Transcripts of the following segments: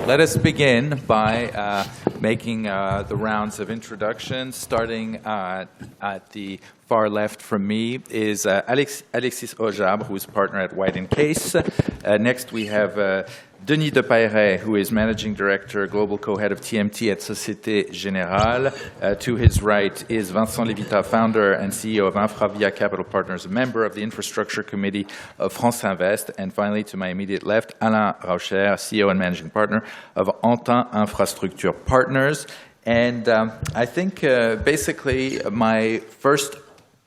let us begin by making the rounds of introductions. Starting at the far left from me is Alexis Ojabre, who is partner at White & Case. Next we have Denis de Peyret, who is Managing Director, Global Co-Head of TMT at Société Générale. To his right is Vincent Lévitat, Founder and CEO of InfraWeek Capital Partners, a member of the Infrastructure Committee of France Invest. And finally, to my immediate left, Alain Raucher, CEO and Managing Partner of Antin Infrastructure Partners. And I think basically my first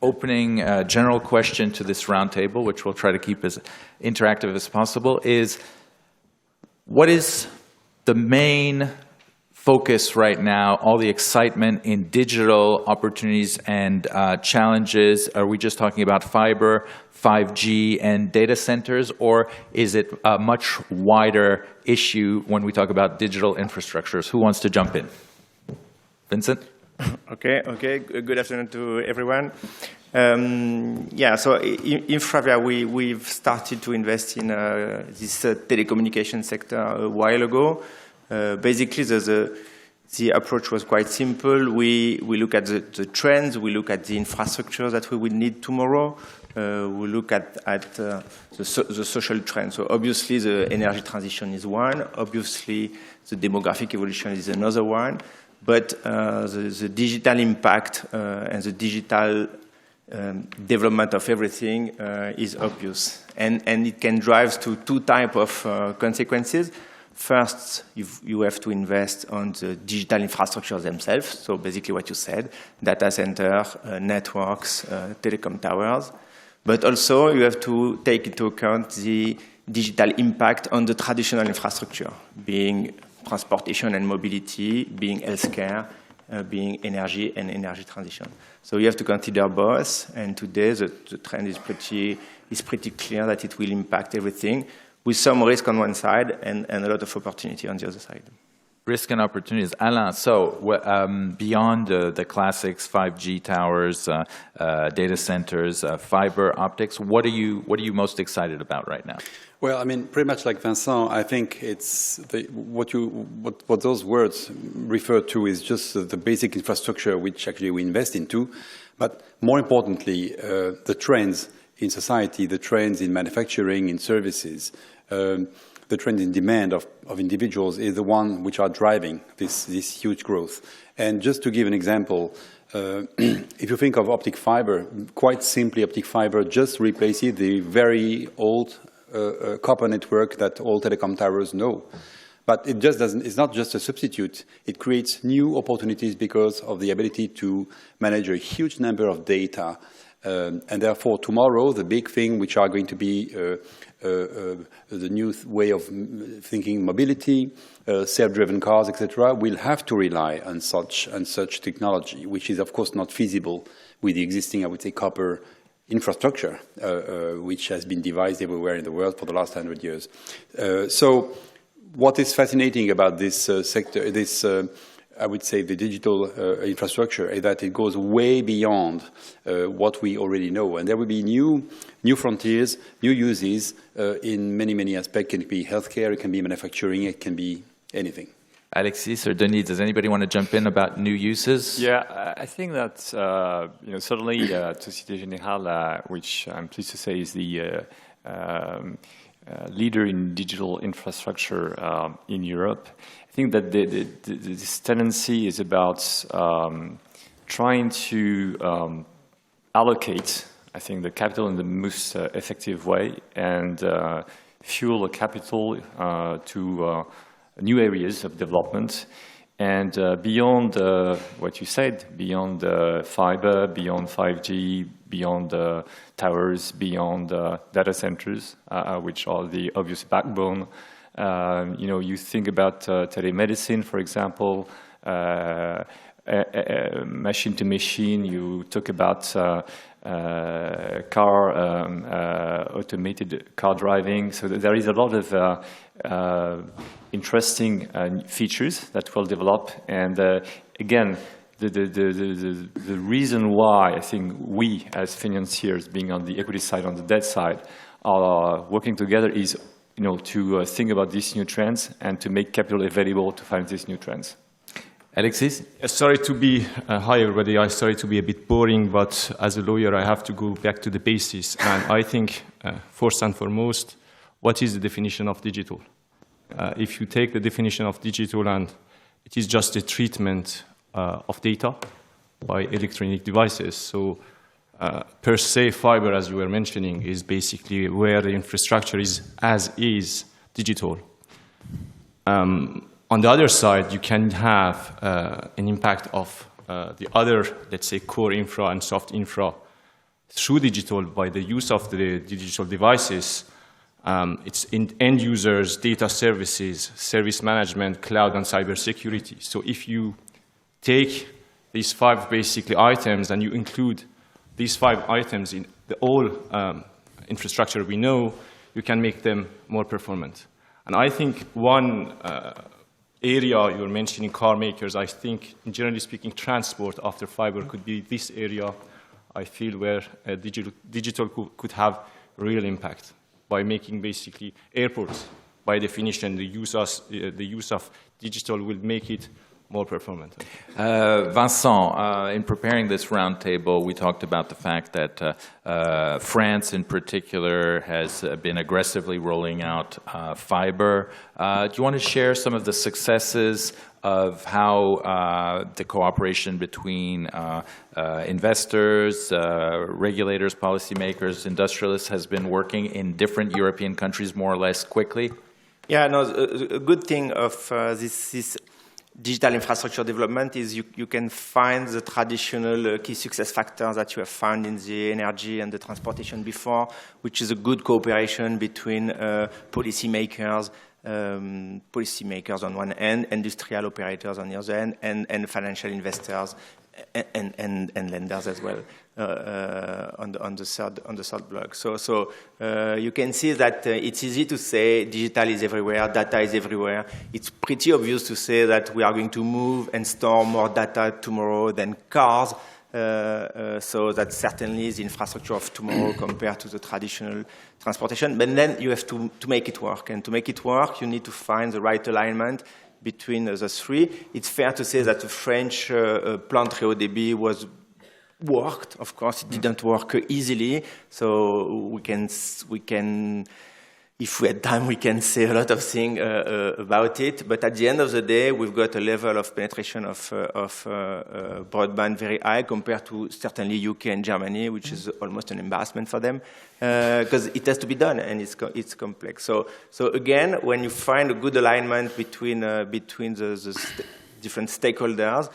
opening general question to this roundtable, which we'll try to keep as interactive as possible, is what is the main focus right now, all the excitement in digital opportunities and challenges? Are we just talking about fiber, 5G, and data centers, or is it a much wider issue when we talk about digital infrastructures? Who wants to jump in? Vincent? Okay. Good afternoon to everyone. Yeah, so InfraWeek, we've started to invest in this telecommunication sector a while ago. Basically, the approach was quite simple. We look at the trends, we look at the infrastructure that we will need tomorrow, we look at the social trends. So obviously, the energy transition is one. Obviously, the demographic evolution is another one. But the digital impact and the digital development of everything is obvious. And it can drive to two types of consequences. First, you have to invest on the digital infrastructure themselves. So basically what you said, data center, networks, telecom towers. But also you have to take into account the digital impact on the traditional infrastructure, being transportation and mobility, being healthcare, being energy and energy transition. So you have to consider both, and today the trend is pretty clear that it will impact everything, with some risk on one side and a lot of opportunity on the other side. Risk and opportunities. Alain, so beyond the classics, 5G towers, data centers, fiber optics, what are you most excited about right now? Well, I mean, pretty much like Vincent, I think it's what those words refer to is just the basic infrastructure which actually we invest into. But more importantly, the trends in society, the trends in manufacturing, in services, the trend in demand of individuals is the one which are driving this huge growth. And just to give an example, if you think of optic fiber, quite simply optic fiber just replaces the very old copper network that all telecom towers know. But it just doesn't, it's not just a substitute. It creates new opportunities because of the ability to manage a huge number of data. And therefore, tomorrow, the big thing which are going to be the new way of thinking mobility, self-driven cars, etc., will have to rely on such technology, which is, of course, not feasible with the existing, I would say, copper infrastructure, which has been devised everywhere in the world for the last 100 years. So what is fascinating about this sector, I would say the digital infrastructure, is that it goes way beyond what we already know. And there will be new frontiers, new uses in many aspects. It can be healthcare, it can be manufacturing, it can be anything. Alexis or Denis, does anybody want to jump in about new uses? Yeah, I think that certainly Société Générale, which I'm pleased to say is the leader in digital infrastructure in Europe. I think that this tendency is about trying to allocate, I think, the capital in the most effective way and fuel the capital to new areas of development. And beyond what you said, beyond fiber, beyond 5G, beyond towers, beyond data centers, which are the obvious backbone. You think about telemedicine, for example, machine to machine. You talk about automated car driving. So there is a lot of interesting features that will develop. And again, the reason why I think we as financiers, being on the equity side, on the debt side, are working together is to think about these new trends and to make capital available to finance these new trends. Alexis? Sorry to be, hi everybody, I'm sorry to be a bit boring, but as a lawyer I have to go back to the basis. And I think, first and foremost, what is the definition of digital? If you take the definition of digital and it is just a treatment of data by electronic devices. So per se, fiber, as you were mentioning, is basically where the infrastructure is as is digital. On the other side, you can have an impact of the other, let's say, core infra and soft infra through digital by the use of the digital devices. It's in end users, data services, service management, cloud, and cybersecurity. So if you take these 5 basically items and you include these 5 items in the whole infrastructure we know, you can make them more performant. And I think one area you were mentioning, car makers, I think, generally speaking, transport after fiber could be this area, I feel, where digital could have real impact by making basically airports, by definition, the use of digital will make it more performant. Vincent, in preparing this roundtable, we talked about the fact that France in particular has been aggressively rolling out fiber. Do you want to share some of the successes of how the cooperation between investors, regulators, policymakers, industrialists has been working in different European countries more or less quickly? Yeah, no, a good thing of this digital infrastructure development is you can find the traditional key success factors that you have found in the energy and the transportation before, which is a good cooperation between policymakers on one end, industrial operators on the other end, and financial investors and lenders as well on the third block. So you can see that it's easy to say digital is everywhere, data is everywhere. It's pretty obvious to say that we are going to move and store more data tomorrow than cars. So that's certainly the infrastructure of tomorrow compared to the traditional transportation. But then you have to make it work. And to make it work, you need to find the right alignment between the 3. It's fair to say that the French plan très haut débit worked. Of course, it didn't work easily. So we can, if we had time, we can say a lot of things about it. But at the end of the day, we've got a level of penetration of broadband very high compared to certainly UK and Germany, which is almost an embarrassment for them because it has to be done and it's complex. So again, when you find a good alignment between the different stakeholders,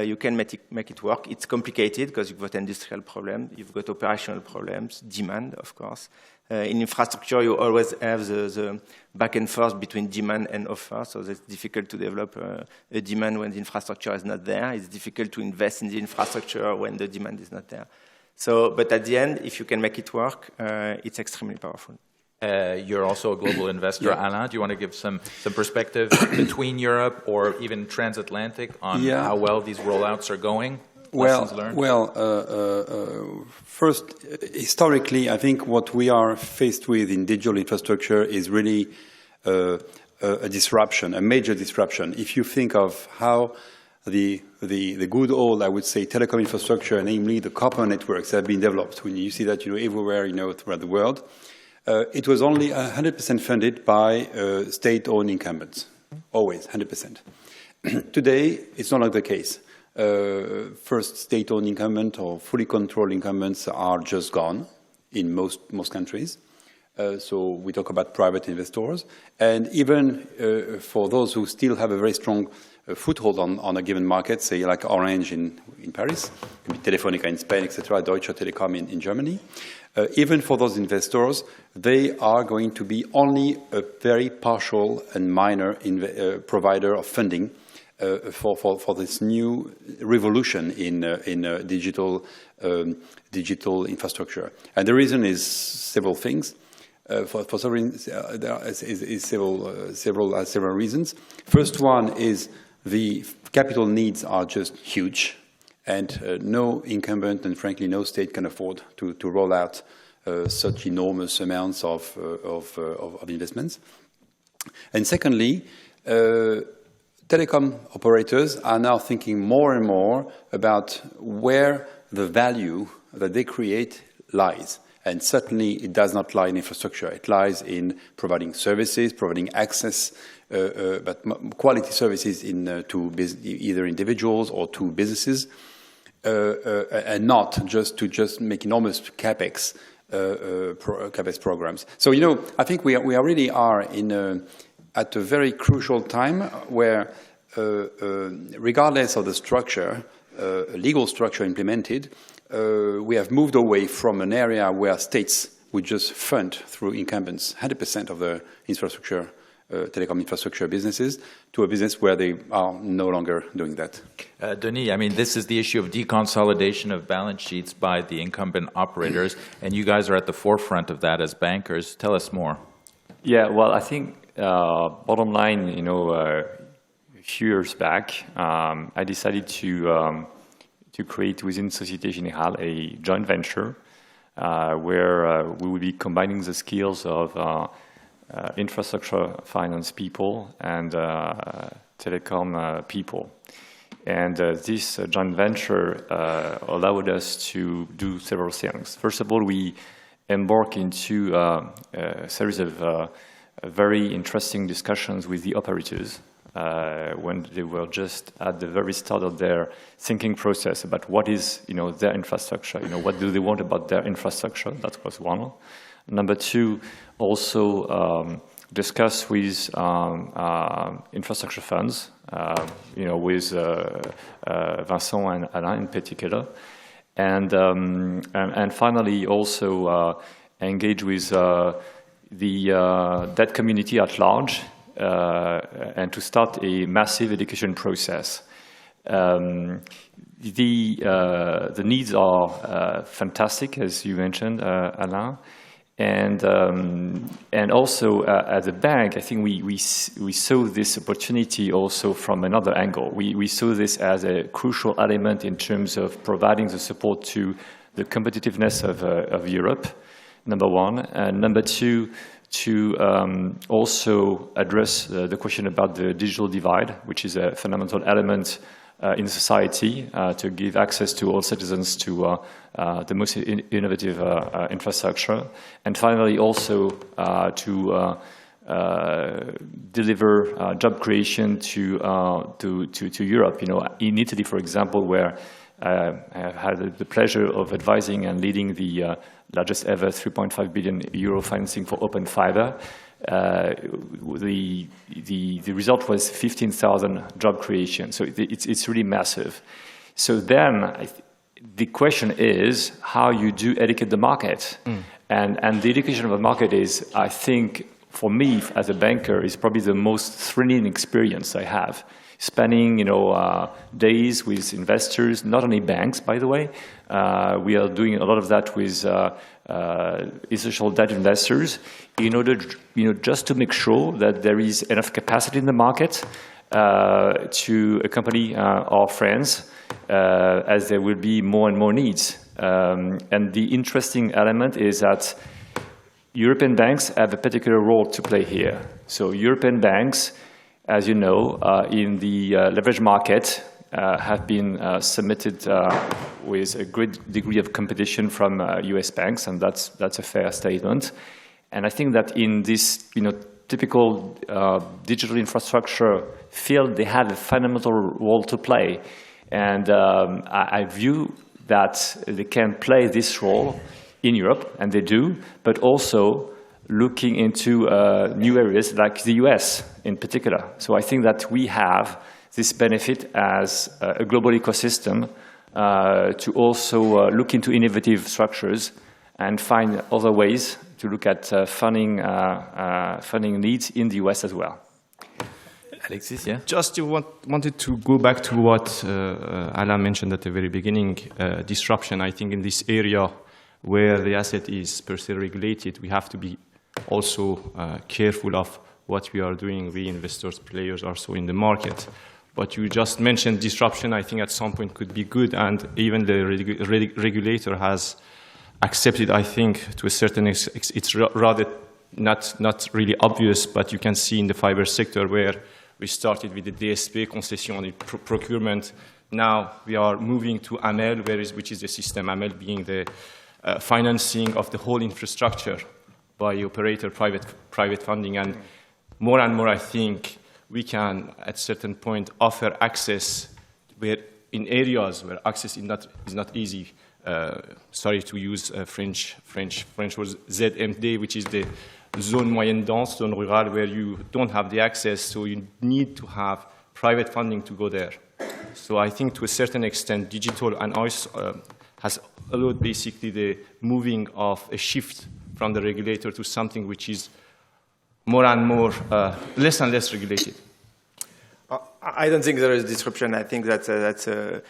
you can make it work. It's complicated because you've got industrial problems, you've got operational problems, demand, of course. In infrastructure, you always have the back and forth between demand and offer, so it's difficult to develop a demand when the infrastructure is not there. It's difficult to invest in the infrastructure when the demand is not there. So, but at the end, if you can make it work, it's extremely powerful. You're also a global investor, yeah. Alain, do you want to give some perspective between Europe or even transatlantic on how well these rollouts are going? First, historically, I think what we are faced with in digital infrastructure is really a disruption, a major disruption. If you think of how the good old, I would say, telecom infrastructure, namely the copper networks, have been developed, when you see that everywhere throughout the world, it was only 100% funded by state-owned incumbents, always 100%. Today, it's no longer the case. First, state-owned incumbent or fully controlled incumbents are just gone in most countries. So we talk about private investors. And even for those who still have a very strong foothold on a given market, say like Orange in Paris, Telefonica in Spain, etc., Deutsche Telekom in Germany, even for those investors, they are going to be only a very partial and minor provider of funding for this new revolution in digital infrastructure. And the reason is several things. For several reasons. First one is the capital needs are just huge, and no incumbent and frankly no state can afford to roll out such enormous amounts of investments. And secondly, telecom operators are now thinking more and more about where the value that they create lies. And certainly it does not lie in infrastructure. It lies in providing services, providing access, but quality services to either individuals or to businesses, and not just to make enormous capex programs. So, I think we really are at a very crucial time where, regardless of the structure, legal structure implemented, we have moved away from an area where states would just fund through incumbents 100% of the infrastructure, telecom infrastructure businesses, to a business where they are no longer doing that. Denis, I mean, this is the issue of deconsolidation of balance sheets by the incumbent operators, and you guys are at the forefront of that as bankers. Tell us more. Yeah, well, I think bottom line, a few years back, I decided to create within Société Générale a joint venture where we will be combining the skills of infrastructure finance people and telecom people. And this joint venture allowed us to do several things. First of all, we embarked into a series of very interesting discussions with the operators when they were just at the very start of their thinking process about what is, their infrastructure. What do they want about their infrastructure? That was one. Number two, also discuss with infrastructure funds, with Vincent and Alain in particular, and finally also engage with the debt community at large. And to start a massive education process. The needs are fantastic, as you mentioned, Alain, and also at the bank, I think we saw this opportunity also from another angle. We saw this as a crucial element in terms of providing the support to the competitiveness of Europe, number one, and number two, to also address the question about the digital divide, which is a fundamental element in society, to give access to all citizens to the most innovative infrastructure. And finally, also to deliver job creation to Europe. In Italy, for example, where I have had the pleasure of advising and leading the largest ever 3.5 billion euro financing for open fiber. The result was 15,000 job creation. So it's really massive. So then the question is how you do educate the market. And the education of the market is, I think, for me as a banker, is probably the most thrilling experience I have. Spending, days with investors, not only banks, by the way. We are doing a lot of that with institutional debt investors in order, just to make sure that there is enough capacity in the market to accompany our friends as there will be more and more needs. And the interesting element is that European banks have a particular role to play here. So European banks, as you know, in the leverage market, have been submitted with a great degree of competition from US banks, and that's a fair statement. And I think that in this, typical digital infrastructure field, they have a fundamental role to play. And I view that they can play this role in Europe, and they do, but also looking into new areas like the US in particular. So I think that we have this benefit as a global ecosystem to also look into innovative structures and find other ways to look at funding needs in the US as well. Alexis, yeah? Just wanted to go back to what Alain mentioned at the very beginning, disruption. I think in this area where the asset is per se regulated, we have to be also careful of what we are doing, we investors, players also in the market. But you just mentioned disruption, I think at some point could be good, and even the regulator has accepted, I think, to a certain extent. It's rather not really obvious, but you can see in the fiber sector where we started with the DSP, concession and procurement. Now we are moving to AML, which is the system, AML being the financing of the whole infrastructure by operator, private funding. And more, I think, we can, at a certain point, offer access where in areas where access is not easy. Sorry to use French words, ZMD, which is the zone moyenne dense, zone rural, where you don't have the access, so you need to have private funding to go there. So I think to a certain extent, digital and ours has allowed basically the moving of a shift from the regulator to something which is more and more, less and less regulated. I don't think there is disruption. I think that's an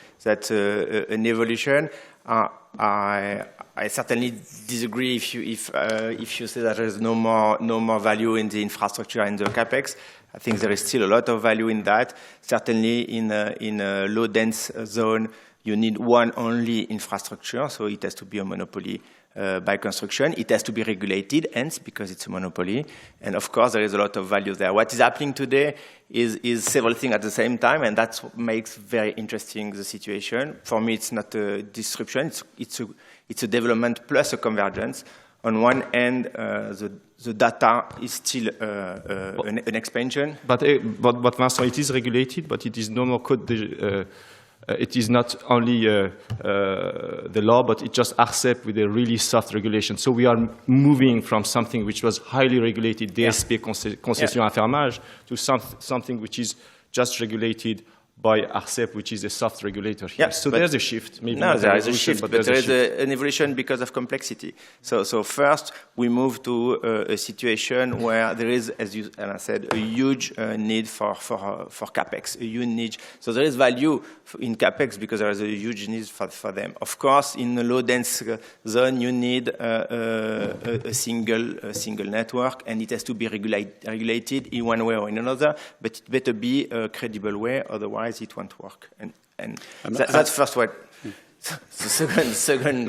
evolution. I certainly disagree if you say that there is no more value in the infrastructure and the capex. I think there is still a lot of value in that. Certainly in a low dense zone, you need one only infrastructure, so it has to be a monopoly by construction. It has to be regulated, hence, because it's a monopoly. And of course, there is a lot of value there. What is happening today is several things at the same time, and that's what makes very interesting the situation. For me, it's not a disruption. It's a development plus a convergence. On one end, the data is still an expansion. But Vincent, it is regulated, but it is no more code. It is not only the law, but it just ARCEP with a really soft regulation. So we are moving from something which was highly regulated, DSP, concession enfermage, to something which is just regulated by ARCEP, which is a soft regulator here. So there's a shift. Maybe no, there is a shift, but there is an evolution because of complexity. So first, we move to a situation where there is, as Anna said, a huge need for capex, a huge need. So there is value in capex because there is a huge need for them. Of course, in a low-dense zone, you need a single network, and it has to be regulated in one way or in another, but it better be a credible way, otherwise it won't work. And that's first one. The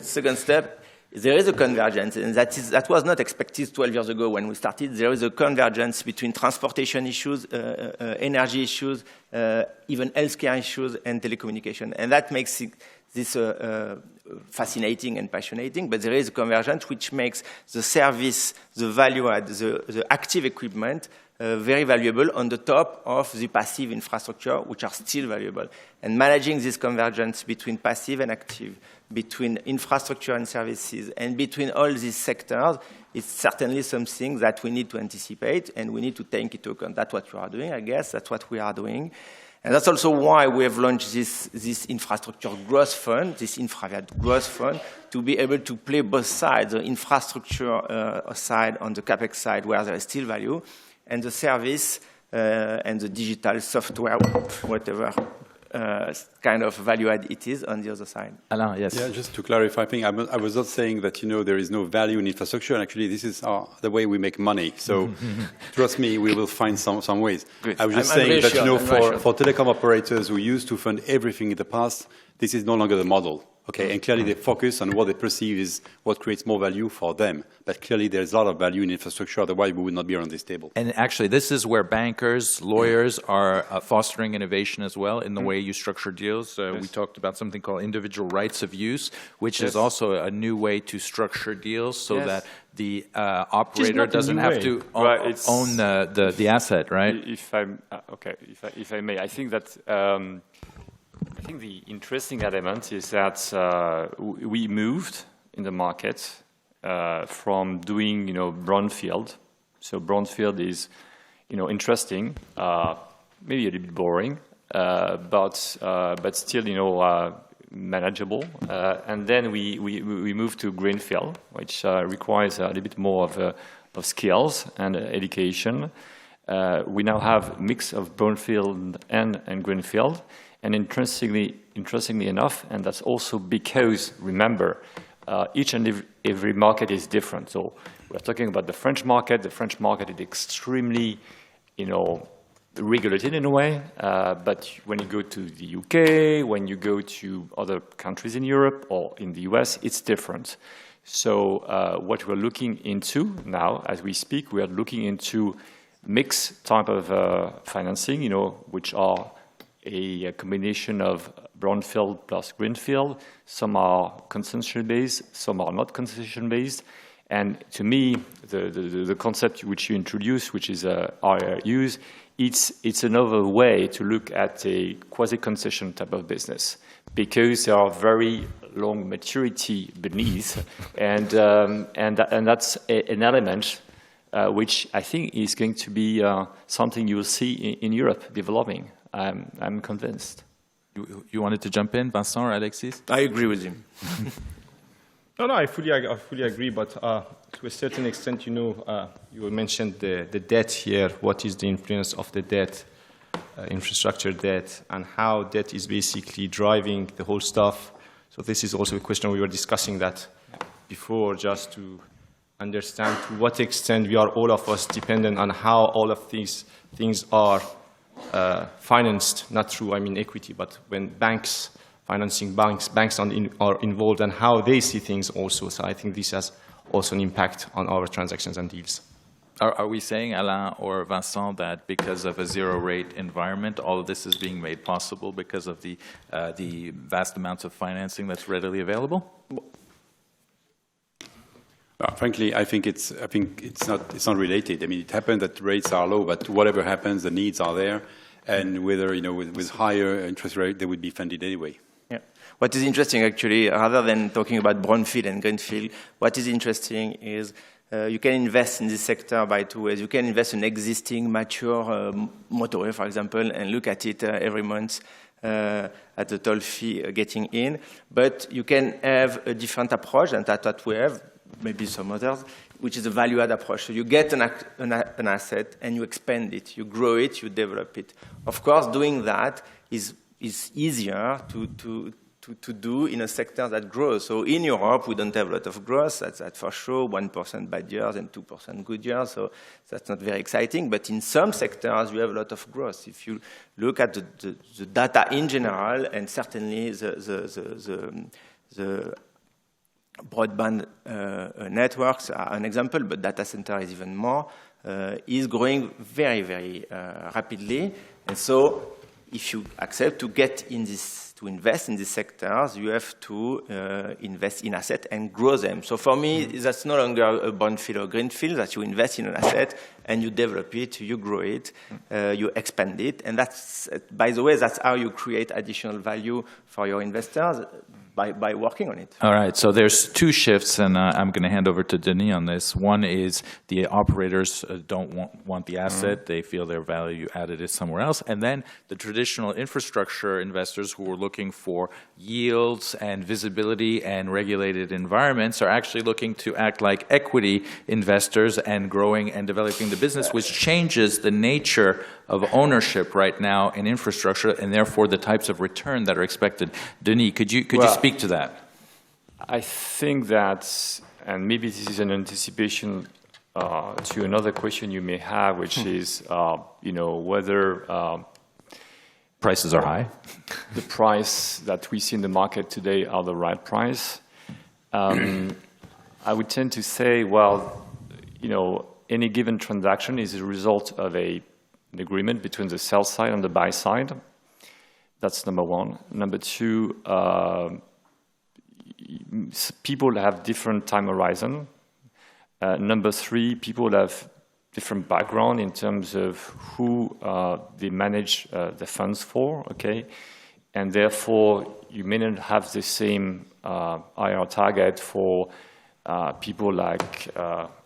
second step, there is a convergence, and that was not expected 12 years ago when we started. There is a convergence between transportation issues, energy issues, even healthcare issues, and telecommunication. And that makes this fascinating and passionating, but there is a convergence which makes the service, the value add, the active equipment very valuable on the top of the passive infrastructure, which are still valuable. And managing this convergence between passive and active, between infrastructure and services, and between all these sectors is certainly something that we need to anticipate, and we need to take into account. That's what you are doing, I guess. That's what we are doing. And that's also why we have launched this infrastructure growth fund, this InfraWeek growth fund, to be able to play both sides, the infrastructure side on the capex side where there is still value, and the service and the digital software, whatever kind of value add it is on the other side. Alain, yes. Yeah, just to clarify, I think I was not saying that, there is no value in infrastructure, and actually this is the way we make money. So trust me, we will find some ways. Good. I was just saying that, for telecom operators who used to fund everything in the past, this is no longer the model. Okay, and clearly they focus on what they perceive is what creates more value for them. But clearly there's a lot of value in infrastructure, otherwise we would not be around this table. And actually, this is where bankers, lawyers are fostering innovation as well in the way you structure deals. We talked about something called individual rights of use, which is also a new way to structure deals so that the operator doesn't have to own the asset, right? If I may, I think that I think the interesting element is that we moved in the market from doing, brownfield. So brownfield is, interesting, maybe a little bit boring, but still, manageable. And then we moved to greenfield, which requires a little bit more of skills and education. We now have a mix of brownfield and greenfield. And interestingly enough, and that's also because, remember, each and every market is different. So we're talking about the French market. The French market is extremely, regulated in a way. But when you go to the UK, when you go to other countries in Europe or in the US, it's different. So what we're looking into now, as we speak, we are looking into mixed type of financing, which are a combination of brownfield plus greenfield. Some are concession-based, some are not concession-based. And to me, the concept which you introduced, which is RRUs, it's another way to look at a quasi-concession type of business, because there are very long maturity beneath, and that's an element which I think is going to be something you will see in Europe developing. I'm convinced. You wanted to jump in, Vincent or Alexis? I agree with him. No, I fully agree, but to a certain extent, you mentioned the debt here. What is the influence of the debt, infrastructure debt, and how debt is basically driving the whole stuff? So this is also a question we were discussing that before, just to understand to what extent we are all of us dependent on how all of these things are financed, not through, equity, but when financing banks are involved, and how they see things also. So I think this has also an impact on our transactions and deals. Are we saying, Alain or Vincent, that because of a zero-rate environment, all of this is being made possible because of the vast amounts of financing that's readily available? Frankly, I think it's not related. It happened that rates are low, but whatever happens, the needs are there, and whether with higher interest rate, they would be funded anyway. Yeah. What is interesting, actually, rather than talking about brownfield and greenfield, what is interesting is you can invest in this sector by two ways. You can invest in existing mature motorway, for example, and look at it every month at the toll fee getting in. But you can have a different approach, and that's what we have, maybe some others, which is a value-add approach. So you get an asset and you expand it, you grow it, you develop it. Of course, doing that is easier to do in a sector that grows. So in Europe, we don't have a lot of growth, that's for sure, 1% bad years and 2% good years, so that's not very exciting. But in some sectors, you have a lot of growth. If you look at the data in general, and certainly the broadband networks are an example, but data center is even more, is growing very, very rapidly. And so if you accept to invest in these sectors, you have to invest in assets and grow them. So for me, that's no longer a brownfield or greenfield, that you invest in an asset and you develop it, you grow it, you expand it. And that's, by the way, that's how you create additional value for your investors, by working on it. All right, so there's two shifts, and I'm going to hand over to Denis on this. One is the operators don't want the asset. They feel their value added is somewhere else. And then the traditional infrastructure investors who are looking for yields and visibility and regulated environments are actually looking to act like equity investors and growing and developing the business, which changes the nature of ownership right now in infrastructure, and therefore the types of return that are expected. Denis, could you speak to that? I think that, and maybe this is an anticipation to another question you may have, which is, whether prices are high. The price that we see in the market today are the right price. I would tend to say, well, any given transaction is a result of an agreement between the sell side and the buy side. That's number one. Number two, people have different time horizon. Number three, people have different background in terms of who they manage the funds for, okay? And therefore, you may not have the same IR target for people like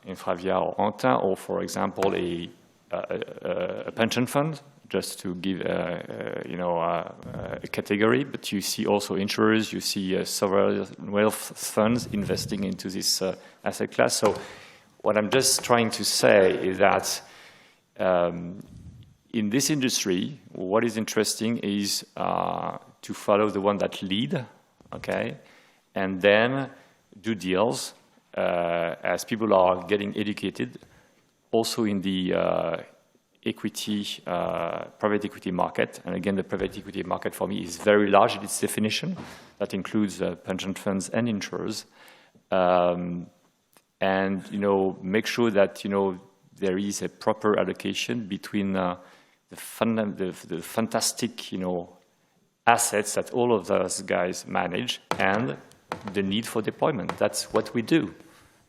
InfraVia or Antin, or, for example, a pension fund, just to give a category. But you see also insurers, you see sovereign wealth funds investing into this asset class. So what I'm just trying to say is that in this industry, what is interesting is to follow the one that lead, okay, and then do deals as people are getting educated, also in the private equity market. And again, the private equity market for me is very large in its definition. That includes pension funds and insurers. and make sure that there is a proper allocation between the fantastic assets that all of those guys manage and the need for deployment. That's what we do.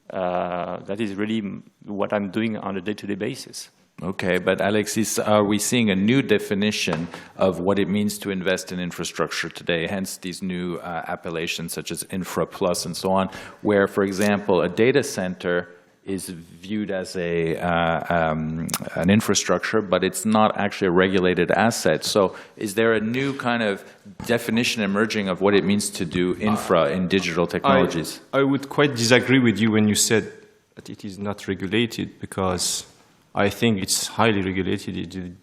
That is really what I'm doing on a day-to-day basis. Okay, but Alexis, are we seeing a new definition of what it means to invest in infrastructure today, hence these new appellations such as Infra Plus and so on, where, for example, a data center is viewed as an infrastructure, but it's not actually a regulated asset. So is there a new kind of definition emerging of what it means to do infra in digital technologies? I would quite disagree with you when you said that it is not regulated, because I think it's highly regulated.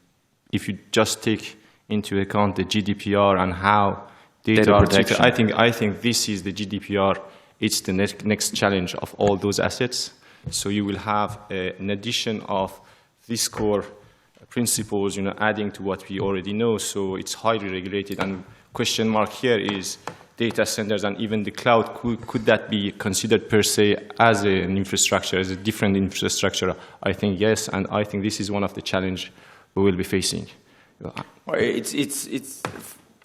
If you just take into account the GDPR and how data protection, I think this is the GDPR. It's the next challenge of all those assets. So you will have an addition of these core principles, adding to what we already know. So it's highly regulated. And question mark here is data centers and even the cloud. Could that be considered per se as an infrastructure, as a different infrastructure? I think yes, and I think this is one of the challenges we will be facing. Well,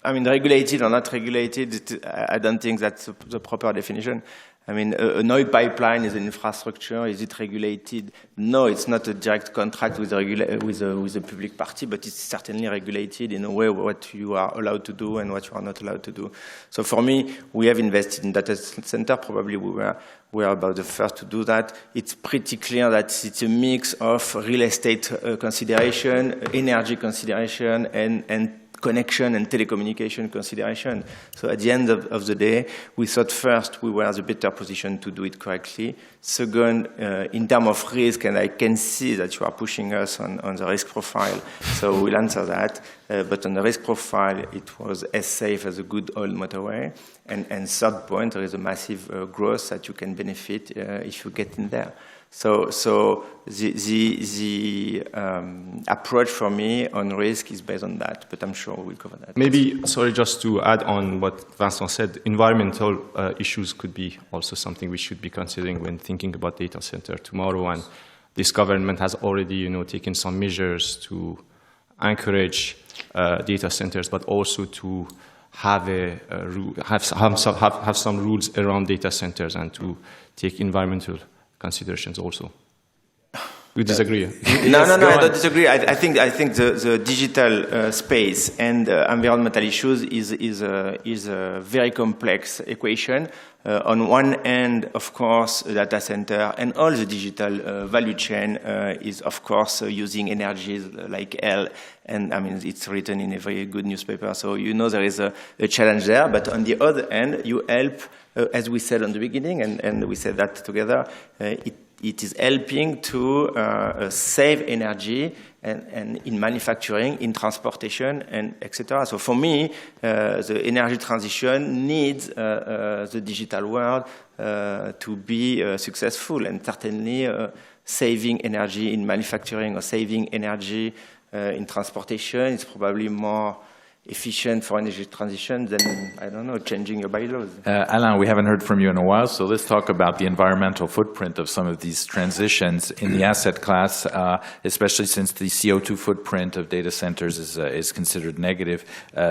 I mean, regulated or not regulated, I don't think that's the proper definition. I mean, an oil pipeline is an infrastructure. Is it regulated? No, it's not a direct contract with a public party, but it's certainly regulated in a way what you are allowed to do and what you are not allowed to do. So for me, we have invested in data center. Probably we were about the first to do that. It's pretty clear that it's a mix of real estate consideration, energy consideration, and connection and telecommunication consideration. So at the end of the day, we thought first we were in a better position to do it correctly. Second, in terms of risk, and I can see that you are pushing us on the risk profile, so we'll answer that. But on the risk profile, it was as safe as a good old motorway. And third point, there is a massive growth that you can benefit if you get in there. So the approach for me on risk is based on that, but I'm sure we'll cover that. Maybe, sorry, just to add on what Vincent said, environmental issues could be also something we should be considering when thinking about data center tomorrow. And this government has already, taken some measures to encourage data centers, but also to have some rules around data centers and to take environmental considerations also. You disagree? No, I don't disagree. I think the digital space and environmental issues is a very complex equation. On one end, of course, a data center and all the digital value chain is, of course, using energies like hell. And I mean, it's written in a very good newspaper. So there is a challenge there. But on the other end, you help, as we said on the beginning, and we said that together, it is helping to save energy and in manufacturing, in transportation, and etc. So for me, the energy transition needs the digital world to be successful, and certainly saving energy in manufacturing or saving energy in transportation is probably more efficient for energy transition than, I don't know, changing your bylaws. Alain, we haven't heard from you in a while, so let's talk about the environmental footprint of some of these transitions in the asset class, especially since the CO2 footprint of data centers is considered negative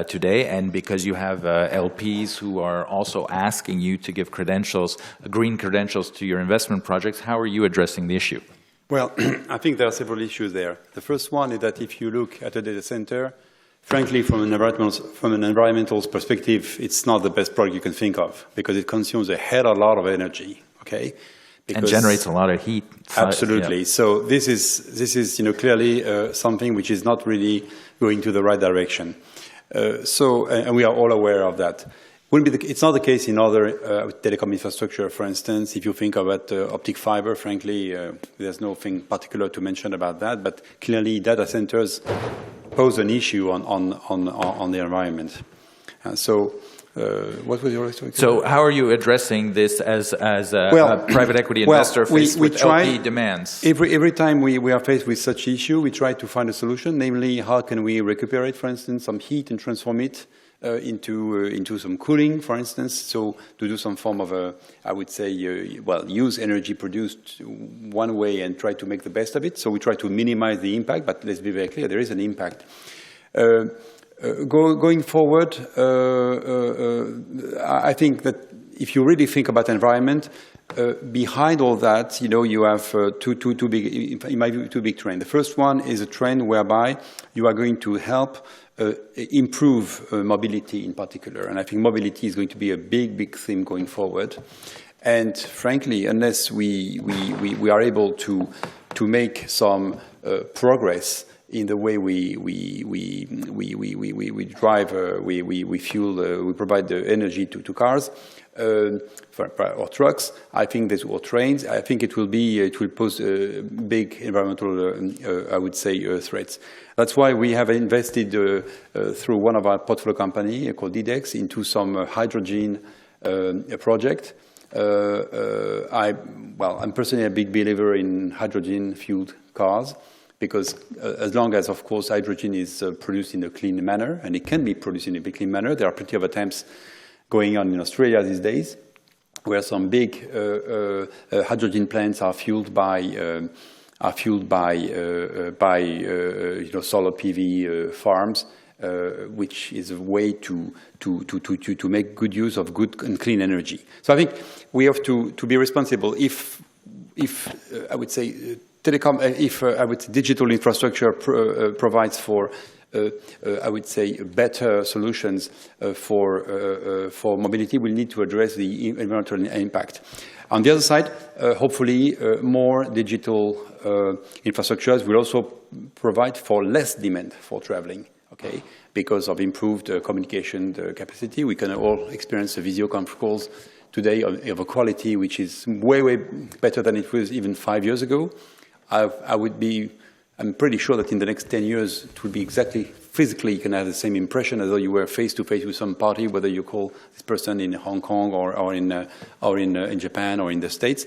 today, and because you have LPs who are also asking you to give credentials, green credentials to your investment projects. How are you addressing the issue? Well, I think there are several issues there. The first one is that if you look at a data center, frankly, from an environmental perspective, it's not the best product you can think of because it consumes a hell of a lot of energy. Okay, and generates a lot of heat. Absolutely. Yeah. So this is clearly something which is not really going to the right direction. And we are all aware of that. It's not the case in other telecom infrastructure. For instance, if you think about optic fiber, frankly, there's nothing particular to mention about that. But clearly, data centers pose an issue on the environment. What was your question? So how are you addressing this as a private equity investor faced with LP demands? Every time we are faced with such issue, we try to find a solution, namely how can we recuperate, for instance, some heat and transform it into some cooling, for instance. So to do some form of I would say, use energy produced one way and try to make the best of it. So we try to minimize the impact, but let's be very clear, there is an impact. Going forward, I think that if you really think about environment, behind all that, you have two big, in my view, two big trends. The first one is a trend whereby you are going to help improve mobility in particular. And I think mobility is going to be a big theme going forward. And frankly, unless we are able to make some progress in the way we drive, we fuel, we provide the energy to cars or trucks, I think this, or trains, I think it will pose big environmental, I would say, threats. That's why we have invested through one of our portfolio company called DDEX into some hydrogen project. I'm personally a big believer in hydrogen-fueled cars, because as long as, of course, hydrogen is produced in a clean manner, and it can be produced in a clean manner, there are plenty of attempts going on in Australia these days, where some big hydrogen plants are fueled by solar PV farms, which is a way to make good use of good and clean energy. So I think we have to be responsible. If I would say digital infrastructure provides for I would say better solutions for mobility, we'll need to address the environmental impact. On the other side, hopefully more digital infrastructures will also provide for less demand for traveling, okay? Because of improved communication capacity. We can all experience the video conference calls today of a quality which is way better than it was even 5 years ago. I'm pretty sure that in the next 10 years, it will be exactly physically, you can have the same impression as though you were face-to-face with some party, whether you call this person in Hong Kong or in Japan or in the States.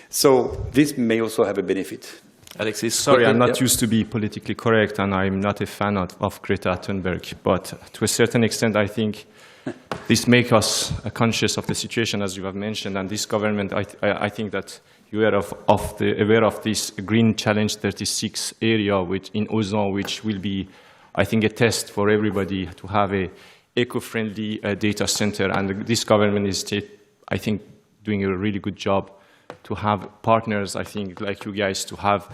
So this may also have a benefit. Alexis, sorry, I'm not used to be politically correct, and I'm not a fan of Greta Thunberg. But to a certain extent, I think this makes us conscious of the situation, as you have mentioned. And this government, I think that you are aware of this Green Challenge 36 area in Ozon, which will be, I think, a test for everybody to have a eco-friendly data center. And this government is, I think, doing a really good job to have partners, I think, like you guys, to have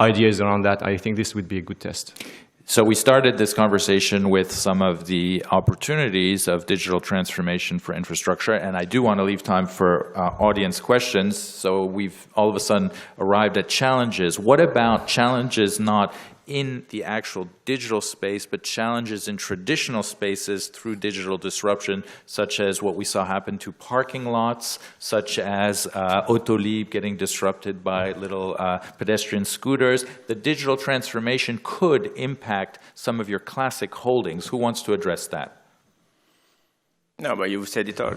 ideas around that. I think this would be a good test. So we started this conversation with some of the opportunities of digital transformation for infrastructure, and I do want to leave time for audience questions. So we've all of a sudden arrived at challenges. What about challenges not in the actual digital space, but challenges in traditional spaces through digital disruption, such as what we saw happen to parking lots, such as Autolib getting disrupted by little pedestrian scooters? The digital transformation could impact some of your classic holdings. Who wants to address that? No, but you've said it all.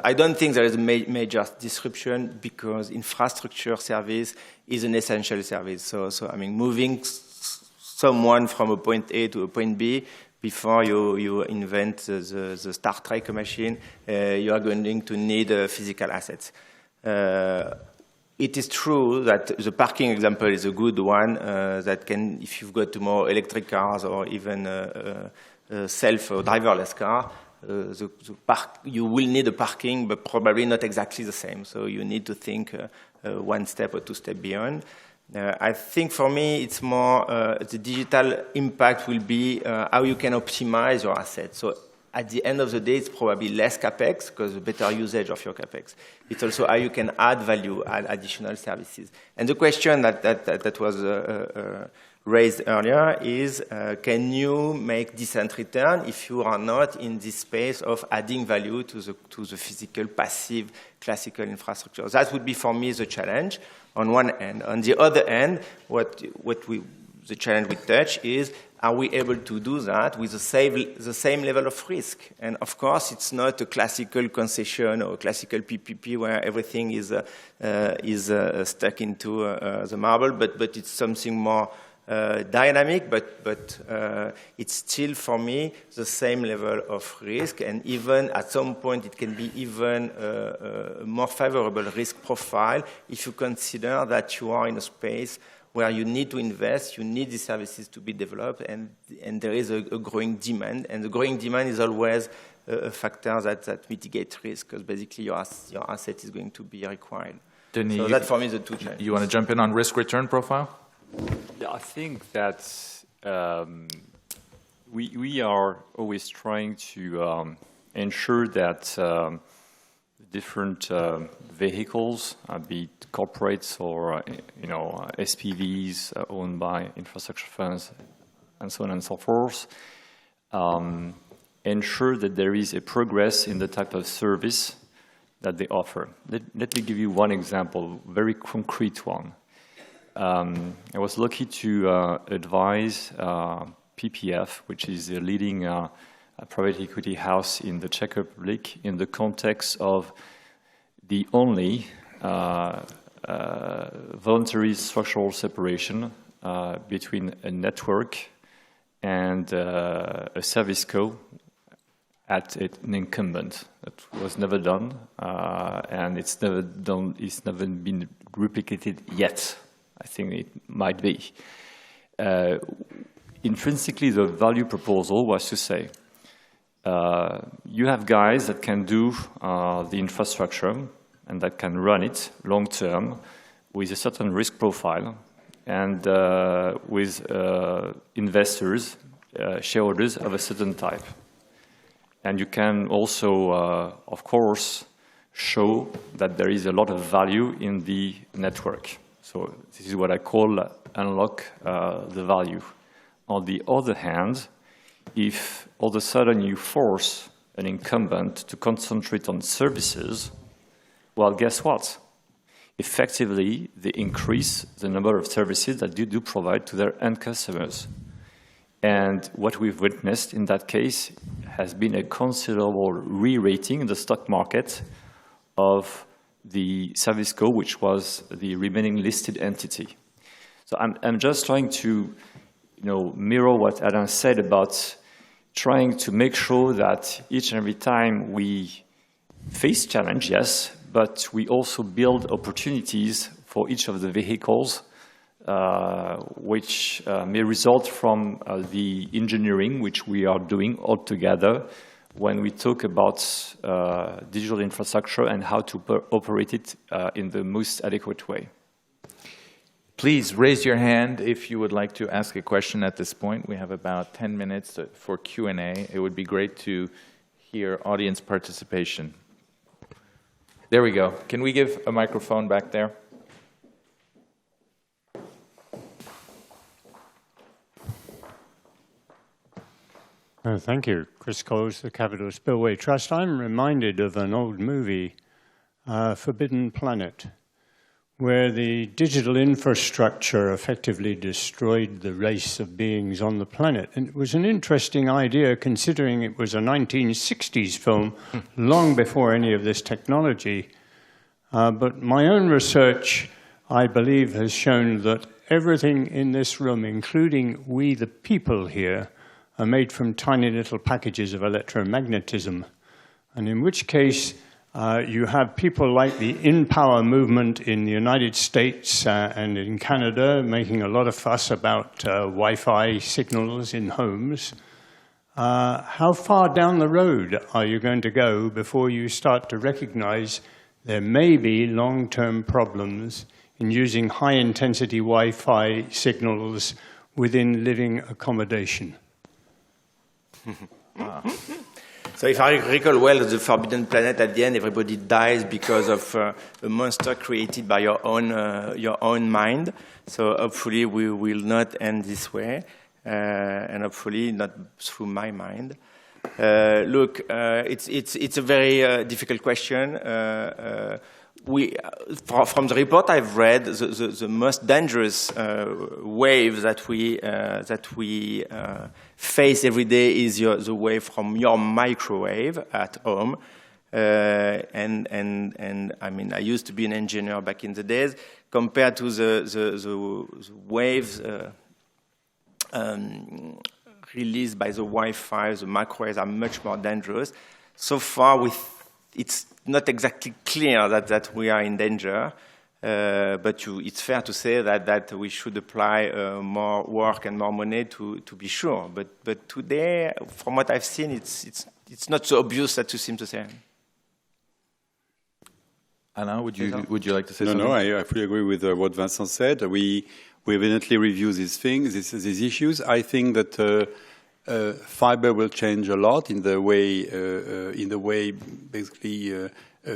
I don't think there is a major disruption, because infrastructure service is an essential service. So I mean, moving someone from a point A to a point B, before you invent the Star Trek machine, you are going to need physical assets. It is true that the parking example is a good one, that can, if you've got more electric cars or even self or driverless car, you will need a parking, but probably not exactly the same. So you need to think one step or two steps beyond. I think for me, it's more the digital impact will be how you can optimize your assets. So at the end of the day, it's probably less CapEx, because better usage of your CapEx. It's also how you can add value, add additional services. And the question that was raised earlier is, can you make decent return if you are not in this space of adding value to the physical, passive, classical infrastructure? That would be, for me, the challenge on one end. On the other end, the challenge we touch is, are we able to do that with the same level of risk? And of course, it's not a classical concession or classical PPP where everything is stuck into the marble, but it's something more dynamic, but it's still, for me, the same level of risk. And even at some point, it can be even a more favorable risk profile if you consider that you are in a space where you need to invest, you need these services to be developed, and there is a growing demand. And the growing demand is always a factor that mitigates risk, because basically your asset is going to be required. Denis, so that, for me, is the two challenges. You want to jump in on risk-return profile? Yeah, I think that we are always trying to ensure that different vehicles, be it corporates or SPVs owned by infrastructure funds, and so on and so forth, ensure that there is a progress in the type of service that they offer. Let me give you one example, very concrete one. I was lucky to advise PPF, which is a leading private equity house in the Czech Republic, in the context of the only voluntary structural separation between a network and a service co at an incumbent. That was never done, and it's never been replicated yet. I think it might be. Intrinsically, the value proposal was to say, you have guys that can do the infrastructure and that can run it long-term with a certain risk profile and with investors, shareholders of a certain type. And you can also, of course, show that there is a lot of value in the network. So this is what I call unlock the value. On the other hand, if all of a sudden you force an incumbent to concentrate on services, well, guess what? Effectively, they increase the number of services that you do provide to their end customers. And what we've witnessed in that case has been a considerable re-rating in the stock market of the service co, which was the remaining listed entity. So I'm just trying to mirror what Adam said about trying to make sure that each and every time we face challenge, yes, but we also build opportunities for each of the vehicles, which may result from the engineering which we are doing all together when we talk about digital infrastructure and how to operate it in the most adequate way. Please raise your hand if you would like to ask a question at this point. We have about 10 minutes for Q&A. It would be great to hear audience participation. There we go. Can we give a microphone back there? Thank you. Chris Coles, the Capital Spillway Trust. I'm reminded of an old movie, Forbidden Planet, where the digital infrastructure effectively destroyed the race of beings on the planet. And it was an interesting idea, considering it was a 1960s film, long before any of this technology. But my own research, I believe, has shown that everything in this room, including we the people here, are made from tiny little packages of electromagnetism. And in which case, you have people like the In-Power movement in the United States and in Canada making a lot of fuss about Wi-Fi signals in homes. How far down the road are you going to go before you start to recognize there may be long-term problems in using high-intensity Wi-Fi signals within living accommodation? Wow. So if I recall well, the Forbidden Planet, at the end, everybody dies because of a monster created by your own mind. So hopefully we will not end this way, and hopefully not through my mind. Look, it's a very difficult question. From the report I've read, the most dangerous wave that we face every day is the wave from your microwave at home. And I mean, I used to be an engineer back in the days. Compared to the waves released by the Wi-Fi, the microwaves are much more dangerous. So far, it's not exactly clear that we are in danger, but it's fair to say that we should apply more work and more money to be sure. But today, from what I've seen, it's not so obvious that you seem to say. Alain, would you like to say something? No, I fully agree with what Vincent said. We evidently review these things, these issues. I think that fiber will change a lot in the way basically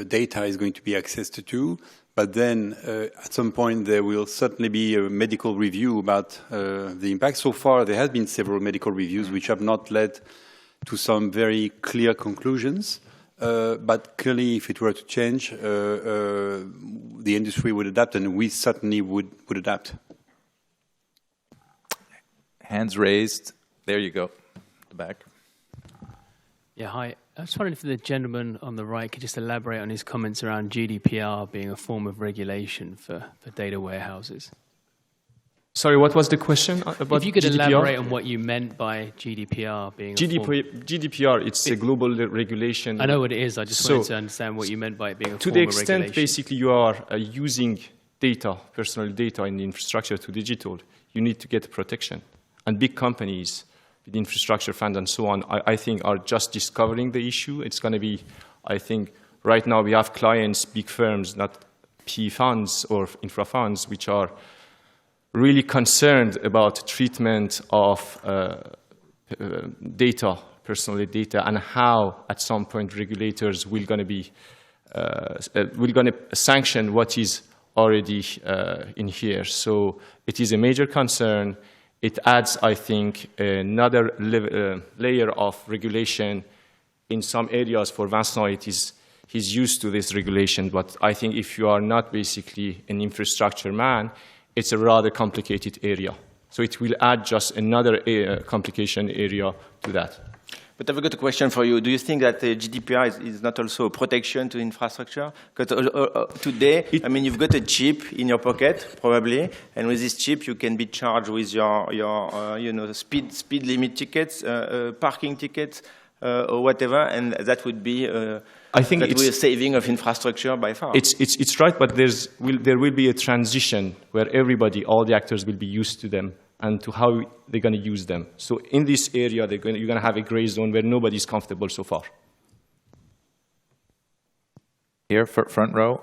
data is going to be accessed to. But then at some point there will certainly be a medical review about the impact. So far there have been several medical reviews which have not led to some very clear conclusions. But clearly, if it were to change, the industry would adapt, and we certainly would adapt. Hands raised. There you go. The back. Yeah, hi. I was wondering if the gentleman on the right could just elaborate on his comments around GDPR being a form of regulation for data warehouses. Sorry, what was the question about if you could GDPR? elaborate on what you meant by GDPR being GDPR, it's a global regulation. I know what it is. I just wanted to understand what you meant by it being a to form the of extent, regulation. basically, you are using data, personal data in the infrastructure to digital, you need to get protection. And big companies, the infrastructure fund and so on, I think are just discovering the issue. It's going to be, I think, right now we have clients, big firms, not PE funds or infra funds, which are really concerned about treatment of data, personal data, and how at some point regulators will going to sanction what is already in here. So it is a major concern. It adds, I think, another layer of regulation in some areas. For Vincent, he's used to this regulation, but I think if you are not basically an infrastructure man, it's a rather complicated area. So it will add just another complication area to that. But I've got a question for you. Do you think that the GDPR is not also a protection to infrastructure? Because today, I mean, you've got a chip in your pocket, probably, and with this chip, you can be charged with your speed limit tickets, parking tickets, or whatever, and that would be I think that we're saving of infrastructure by far. It's right, but there will be a transition where everybody, all the actors will be used to them and to how they're going to use them. So in this area, you're going to have a gray zone where nobody's comfortable so far. Here, front row.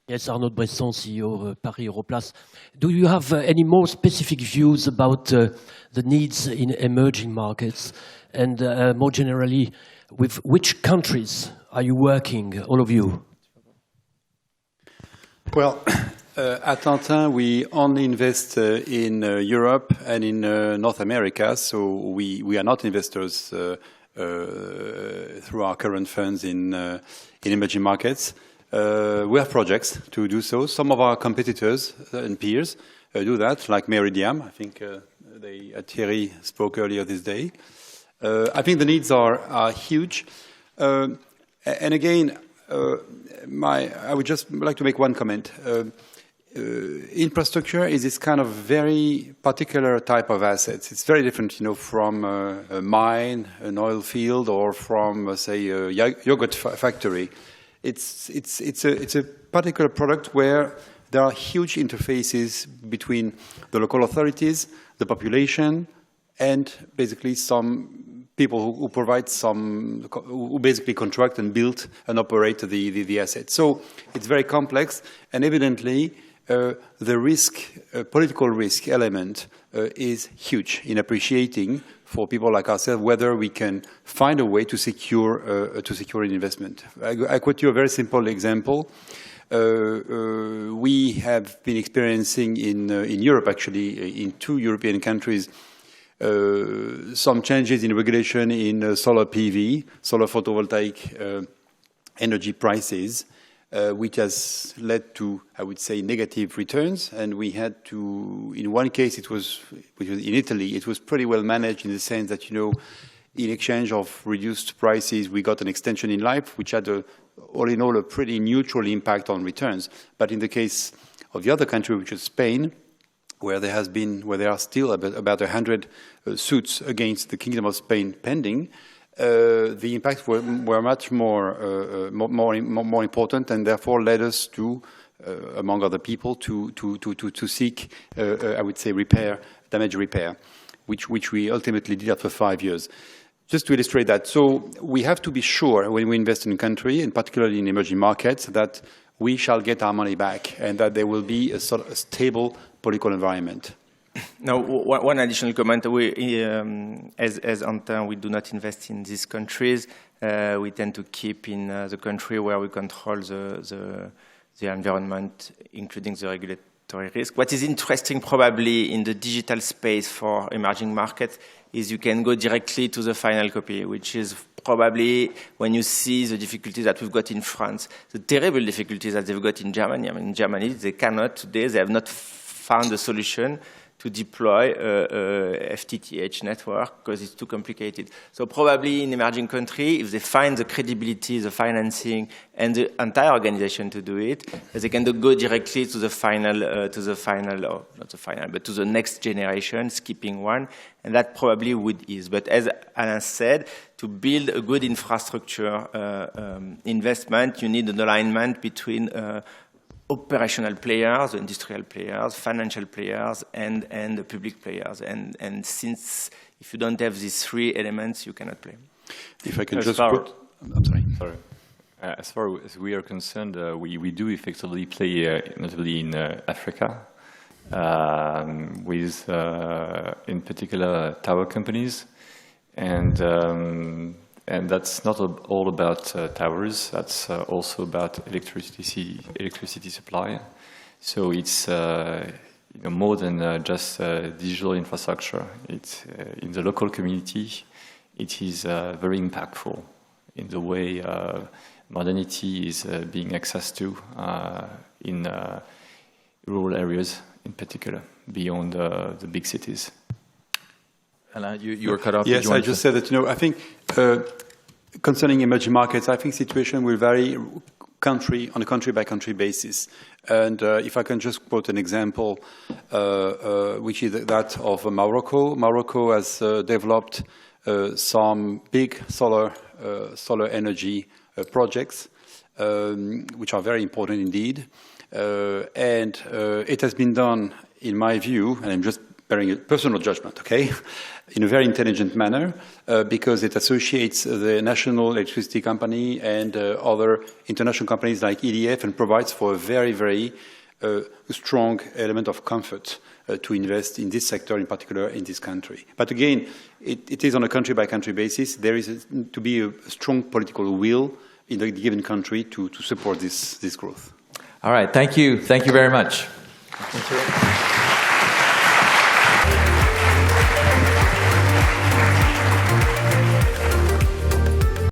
Yes, Arnaud Bresson, CEO of Paris Europlace. Do you have any more specific views about the needs in emerging markets? And more generally, with which countries are you working, all of you? Well, at Tintin, we only invest in Europe and in North America, so we are not investors through our current funds in emerging markets. We have projects to do so. Some of our competitors and peers do that, like Meridiam. I think Thierry spoke earlier this day. I think the needs are huge. And again, I would just like to make one comment. Infrastructure is this kind of very particular type of assets. It's very different, from a mine, an oil field, or from, say, a yogurt factory. It's a particular product where there are huge interfaces between the local authorities, the population, and basically some people who provide who basically contract and build and operate the asset. So it's very complex, and evidently the risk, political risk element is huge in appreciating for people like ourselves whether we can find a way to secure an investment. I quote you a very simple example. We have been experiencing in Europe, actually, in 2 European countries, some changes in regulation in solar PV, solar photovoltaic energy prices, which has led to, I would say, negative returns. And we had to, in one case, which was in Italy, it was pretty well managed in the sense that, in exchange of reduced prices, we got an extension in life, which had a all in all, a pretty neutral impact on returns. But in the case of the other country, which is Spain, where there are still about 100 suits against the Kingdom of Spain pending, the impacts were much more important, and therefore led us to, among other people, to seek, I would say, damage repair, which we ultimately did after 5 years. Just to illustrate that, so we have to be sure when we invest in a country, and particularly in emerging markets, that we shall get our money back and that there will be a sort of stable political environment. Now, one additional comment. As Antin, we do not invest in these countries. We tend to keep in the country where we control the environment, including the regulatory risk. What is interesting probably in the digital space for emerging markets is you can go directly to the final copy, which is probably when you see the difficulties that we've got in France, the terrible difficulties that they've got in Germany. I mean, in Germany, they cannot today, they have not found a solution to deploy a FTTH network because it's too complicated. So probably in emerging countries, if they find the credibility, the financing, and the entire organization to do it, they can go directly to the final, not the final, but to the next generation, skipping one, and that probably would ease. But as Alain said, to build a good infrastructure investment, you need an alignment between operational players, industrial players, financial players, and the public players. And since if you don't have these three elements, you cannot play. If I can just put... I'm sorry. Sorry. As far as we are concerned, we do effectively play, notably in Africa, with, in particular, tower companies. And that's not all about towers. That's also about electricity supply. So it's more than just digital infrastructure. It's in the local community. It is very impactful in the way modernity is being accessed to in rural areas, in particular, beyond the big cities. Alain, you were cut off. Yes, I just said that, I think concerning emerging markets, I think situation will vary on a country-by-country basis. And if I can just quote an example, which is that of Morocco. Morocco has developed some big solar energy projects, which are very important indeed. And it has been done, in my view, and I'm just bearing a personal judgment, okay, in a very intelligent manner, because it associates the national electricity company and other international companies like EDF and provides for a very, very strong element of comfort to invest in this sector, in particular in this country. But again, it is on a country-by-country basis. There is to be a strong political will in the given country to support this growth. All right, thank you. Thank you very much. Thank you.